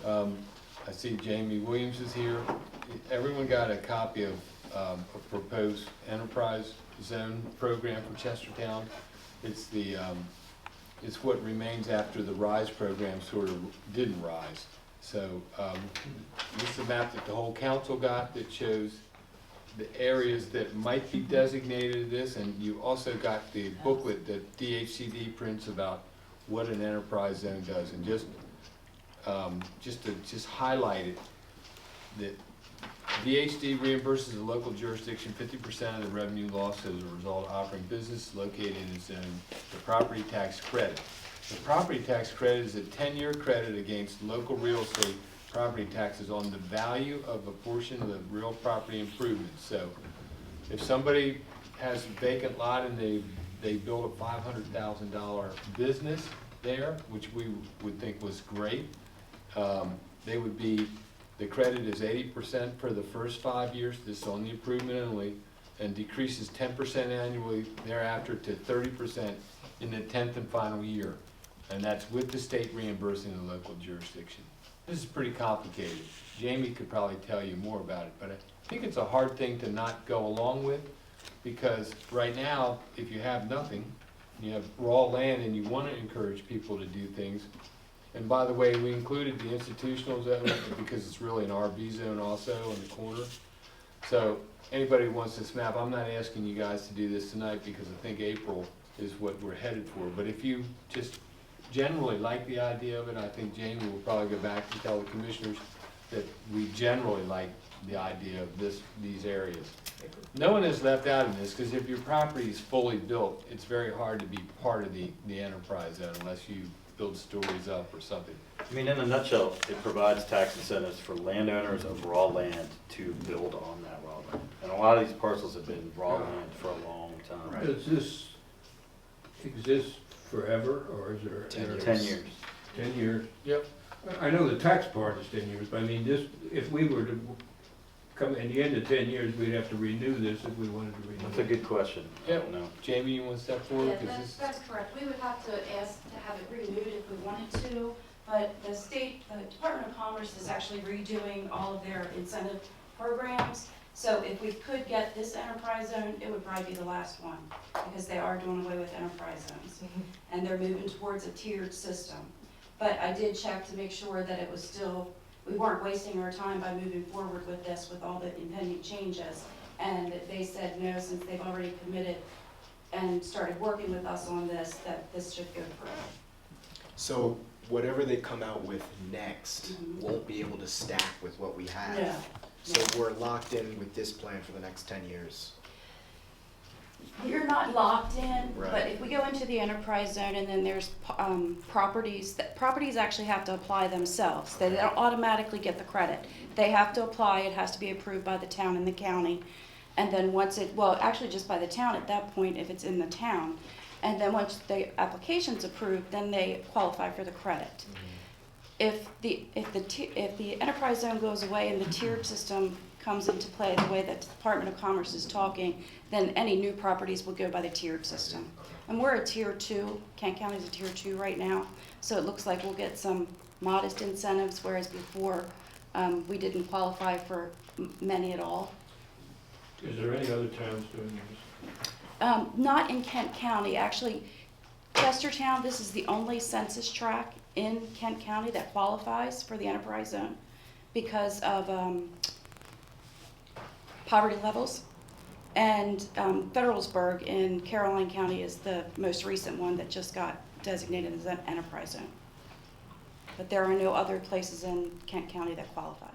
I see Jamie Williams is here. Everyone got a copy of a proposed enterprise zone program for Chestertown. It's the it's what remains after the RISE program sort of didn't rise. So this is a map that the whole council got that shows the areas that might be designated as this, and you also got the booklet that DHCD prints about what an enterprise zone does, and just to highlight it, that DHD reimburses the local jurisdiction 50% of the revenue loss as a result of operating business located in its zone. The property tax credit. The property tax credit is a 10-year credit against local real estate property taxes on the value of a portion of the real property improvements. So if somebody has a vacant lot and they build a $500,000 business there, which we would think was great, they would be, the credit is 80% for the first 5 years, this is on the improvement only, and decreases 10% annually thereafter to 30% in the 10th and final year. And that's with the state reimbursing the local jurisdiction. This is pretty complicated. Jamie could probably tell you more about it, but I think it's a hard thing to not go along with, because right now, if you have nothing, you have raw land and you want to encourage people to do things. And by the way, we included the institutional zone because it's really an RB zone also in the corner. So anybody who wants this map, I'm not asking you guys to do this tonight because I think April is what we're headed for. But if you just generally like the idea of it, I think Jamie will probably go back and tell the commissioners that we generally like the idea of these areas. No one is left out of this, because if your property is fully built, it's very hard to be part of the enterprise zone unless you build stories up or something. I mean, in a nutshell, it provides tax incentives for landowners of raw land to build on that raw land. And a lot of these parcels have been raw land for a long time. Right. Does this exist forever, or is there? 10 years. 10 years? Yep. I know the tax part is 10 years, but I mean, this, if we were to come in the end of 10 years, we'd have to renew this if we wanted to renew it. That's a good question. Yep. No. Jamie, you want to step forward? Yeah, that's correct. We would have to ask to have it renewed if we wanted to, but the Department of Commerce is actually redoing all of their incentive programs. So if we could get this enterprise zone, it would probably be the last one, because they are doing away with enterprise zones. And they're moving towards a tiered system. But I did check to make sure that it was still, we weren't wasting our time by moving forward with this with all the impending changes. And they said no, since they've already committed and started working with us on this, that this should go through. So whatever they come out with next won't be able to stack with what we have. No. So we're locked in with this plan for the next 10 years. You're not locked in, Right. but if we go into the enterprise zone and then there's properties actually have to apply themselves. They don't automatically get the credit. They have to apply, it has to be approved by the town and the county. And then once actually just by the town at that point if it's in the town. And then once the application's approved, then they qualify for the credit. If the enterprise zone goes away and the tiered system comes into play the way that the Department of Commerce is talking, then any new properties will go by the tiered system. And we're a tier 2, Kent County is a tier 2 right now, so it looks like we'll get some modest incentives, whereas before we didn't qualify for many at all. Is there any other towns doing this? Not in Kent County, actually. Chestertown, this is the only census tract in Kent County that qualifies for the enterprise zone because of poverty levels. And Federalsburg in Caroline County is the most recent one that just got designated as an enterprise zone. But there are no other places in Kent County that qualify.